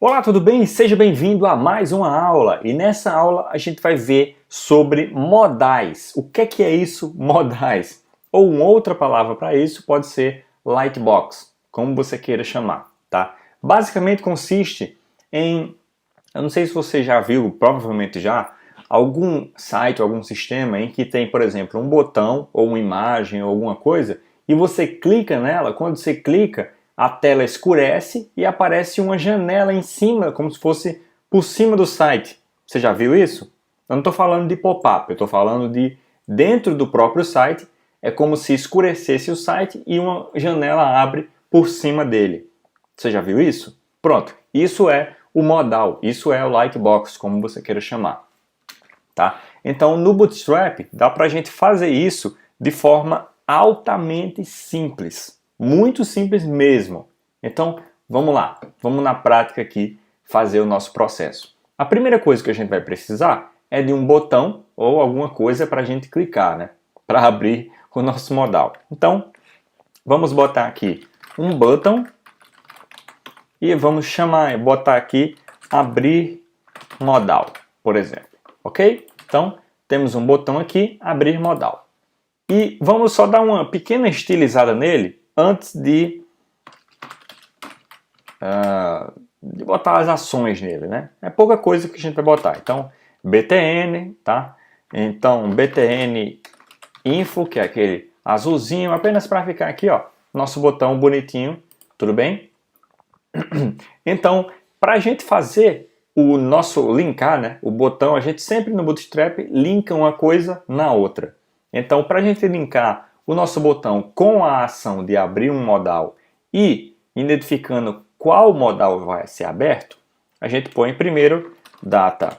Olá, tudo bem? Seja bem-vindo a mais uma aula. E nessa aula a gente vai ver sobre modais. O que é isso, modais? Ou uma outra palavra para isso pode ser lightbox, como você queira chamar, tá? Basicamente consiste em, eu não sei se você já viu, provavelmente já, algum site, algum sistema em que tem, por exemplo, um botão ou uma imagem ou alguma coisa e você clica nela. Quando você clica, a tela escurece e aparece uma janela em cima, como se fosse por cima do site. Você já viu isso? Eu não estou falando de pop-up, eu estou falando de dentro do próprio site. É como se escurecesse o site e uma janela abre por cima dele. Você já viu isso? Pronto, isso é o modal, isso é o lightbox, como você queira chamar. Tá? Então no Bootstrap dá para a gente fazer isso de forma altamente simples. Muito simples mesmo. Então, vamos lá. Vamos na prática aqui fazer o nosso processo. A primeira coisa que a gente vai precisar é de um botão ou alguma coisa para a gente clicar, né? Para abrir o nosso modal. Então, vamos botar aqui um button e vamos botar aqui abrir modal, por exemplo. Ok? Então, temos um botão aqui, abrir modal. E vamos só dar uma pequena estilizada nele antes de botar as ações nele, né? É pouca coisa que a gente vai botar. Então, btn, tá? Então, btn info, que é aquele azulzinho, apenas para ficar aqui, ó, nosso botão bonitinho, tudo bem? Então, para a gente fazer o nosso linkar, né? O botão, a gente sempre no Bootstrap linka uma coisa na outra. Então, para a gente linkar o nosso botão com a ação de abrir um modal e identificando qual modal vai ser aberto, a gente põe primeiro data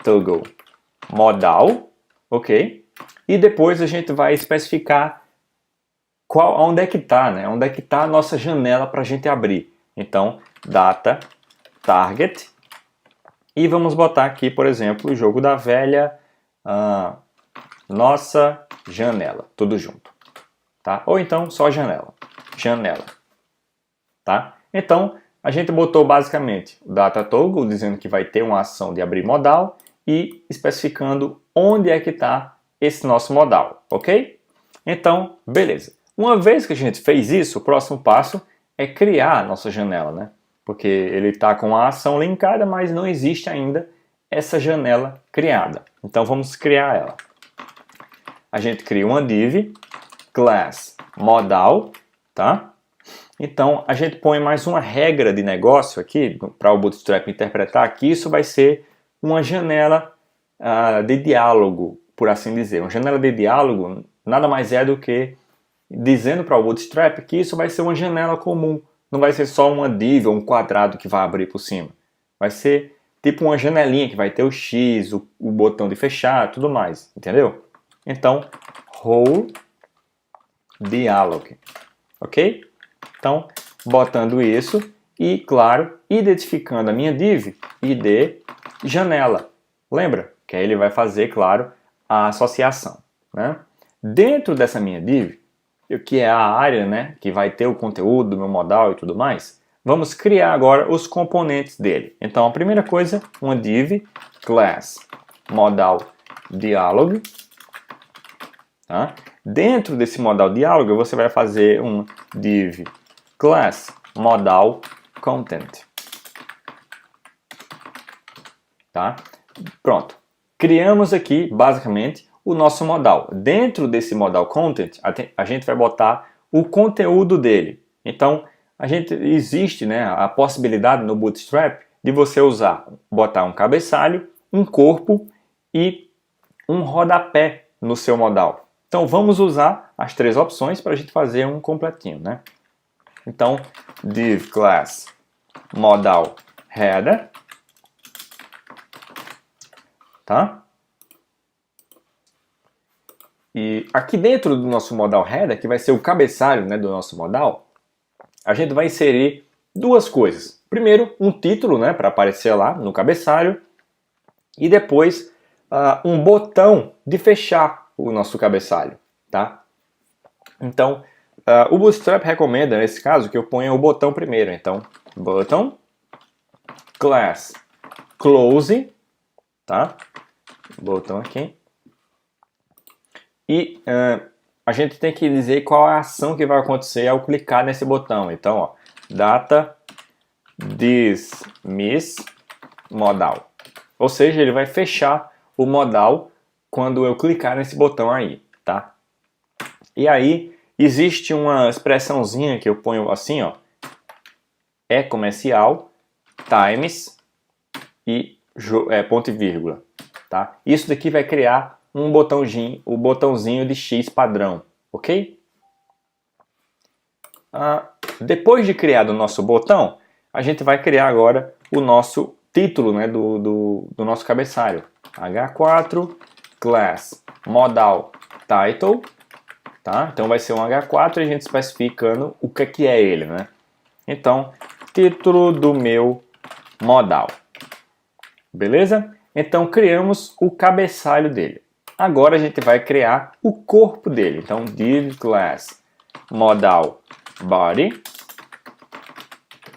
toggle modal, ok? E depois a gente vai especificar onde é que está, né? Onde é que está a nossa janela para a gente abrir. Então, data target e vamos botar aqui, por exemplo, o jogo da velha, nossa janela, tudo junto, tá? Ou então só janela, tá? Então, a gente botou basicamente o data toggle, dizendo que vai ter uma ação de abrir modal e especificando onde é que está esse nosso modal, ok? Então, beleza. Uma vez que a gente fez isso, o próximo passo é criar a nossa janela, né? Porque ele está com a ação linkada, mas não existe ainda essa janela criada. Então, vamos criar ela. A gente cria uma div, class modal, tá? Então, a gente põe mais uma regra de negócio aqui, para o Bootstrap interpretar que isso vai ser uma janela de diálogo, por assim dizer. Uma janela de diálogo nada mais é do que dizendo para o Bootstrap que isso vai ser uma janela comum. Não vai ser só uma div ou um quadrado que vai abrir por cima. Vai ser tipo uma janelinha que vai ter o X, o botão de fechar, tudo mais. Entendeu? Então, whole dialog. Ok? Então, botando isso e, claro, identificando a minha div, id janela. Lembra? Que aí ele vai fazer, claro, a associação, né? Dentro dessa minha div, que é a área, né, que vai ter o conteúdo do meu modal e tudo mais, vamos criar agora os componentes dele. Então, a primeira coisa, uma div class modal dialog. Tá? Dentro desse modal dialog, você vai fazer um div class modal content. Tá? Pronto. Criamos aqui, basicamente, o nosso modal. Dentro desse modal content, a gente vai botar o conteúdo dele. Então, existe, né, a possibilidade no Bootstrap de você botar um cabeçalho, um corpo e um rodapé no seu modal. Então, vamos usar as três opções para a gente fazer um completinho, né? Então, div class modal header, tá? E aqui dentro do nosso modal header, que vai ser o cabeçalho, né, do nosso modal, a gente vai inserir duas coisas. Primeiro, um título, né, para aparecer lá no cabeçalho, e depois um botão de fechar o nosso cabeçalho, tá? Então, o Bootstrap recomenda, nesse caso, que eu ponha o botão primeiro. Então, button, class close, tá? Botão aqui. E a gente tem que dizer qual é a ação que vai acontecer ao clicar nesse botão. Então, ó, data dismiss modal. Ou seja, ele vai fechar o modal quando eu clicar nesse botão aí, tá? E aí, existe uma expressãozinha que eu ponho assim, ó. É comercial, times e ponto e vírgula, tá? Isso daqui vai criar um botãozinho, o botãozinho de X padrão, ok? Depois de criado o nosso botão, a gente vai criar agora o nosso título, né, do nosso cabeçalho. H4 class modal title, tá? Então vai ser um H4 e a gente especificando o que é ele, né? Então, título do meu modal. Beleza? Então criamos o cabeçalho dele. Agora a gente vai criar o corpo dele. Então, div class modal body.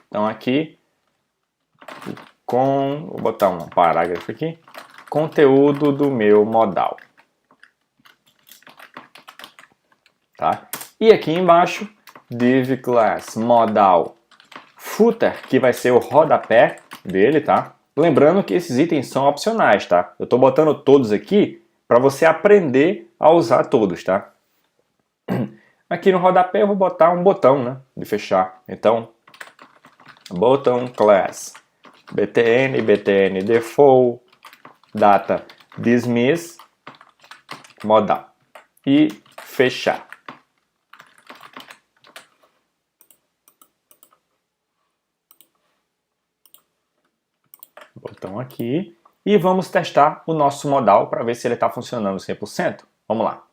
Então aqui, vou botar um parágrafo aqui, conteúdo do meu modal. Tá? E aqui embaixo, div class modal footer, que vai ser o rodapé dele, tá? Lembrando que esses itens são opcionais, tá? Eu estou botando todos aqui para você aprender a usar todos, tá? Aqui no rodapé eu vou botar um botão, né, de fechar. Então, botão class btn default data dismiss modal e fechar. Botão aqui e vamos testar o nosso modal para ver se ele está funcionando 100%. Vamos lá.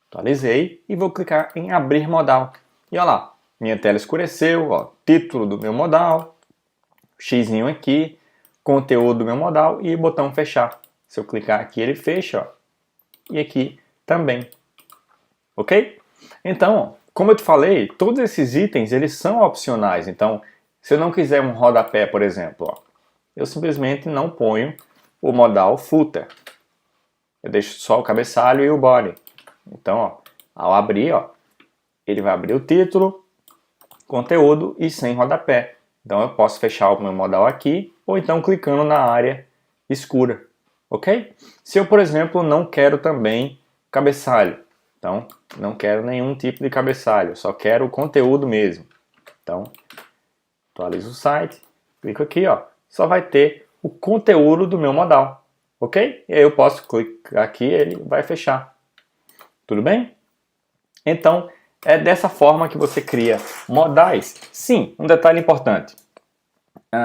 Atualizei e vou clicar em abrir modal. E olha lá, minha tela escureceu, ó, título do meu modal, xzinho aqui, conteúdo do meu modal e botão fechar. Se eu clicar aqui ele fecha, ó, e aqui também. Ok? Então, ó, como eu te falei, todos esses itens eles são opcionais. Então, se eu não quiser um rodapé, por exemplo, ó, eu simplesmente não ponho o modal footer. Eu deixo só o cabeçalho e o body. Então, ó, ao abrir, ó, ele vai abrir o título, conteúdo e sem rodapé. Então eu posso fechar o meu modal aqui ou então clicando na área escura, ok? Se eu, por exemplo, não quero também cabeçalho, então não quero nenhum tipo de cabeçalho, só quero o conteúdo mesmo. Então, atualizo o site, clico aqui, ó, só vai ter o conteúdo do meu modal, ok? E aí eu posso clicar aqui e ele vai fechar. Tudo bem? Então, é dessa forma que você cria modais. Sim, um detalhe importante.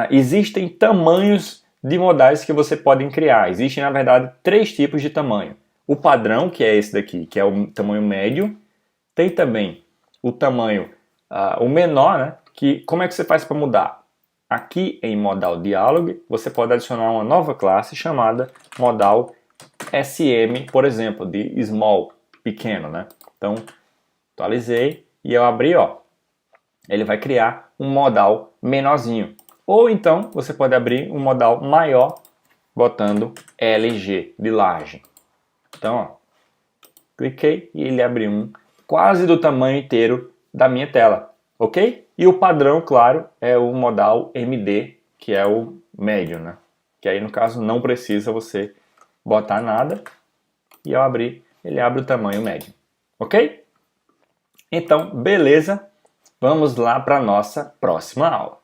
Existem tamanhos de modais que você pode criar. Existem, na verdade, 3 tipos de tamanho. O padrão, que é esse daqui, que é o tamanho médio. Tem também o tamanho, o menor, né? Que, como é que você faz para mudar? Aqui em modal dialog, você pode adicionar uma nova classe chamada modal SM, por exemplo, de small, pequeno, né? Então, atualizei e eu abri, ó, ele vai criar um modal menorzinho. Ou então, você pode abrir um modal maior, botando LG, de large. Então, ó, cliquei e ele abriu um quase do tamanho inteiro da minha tela, ok? E o padrão, claro, é o modal MD, que é o médio, né? Que aí, no caso, não precisa você botar nada. E ao abrir, ele abre o tamanho médio, ok? Então, beleza? Vamos lá para a nossa próxima aula.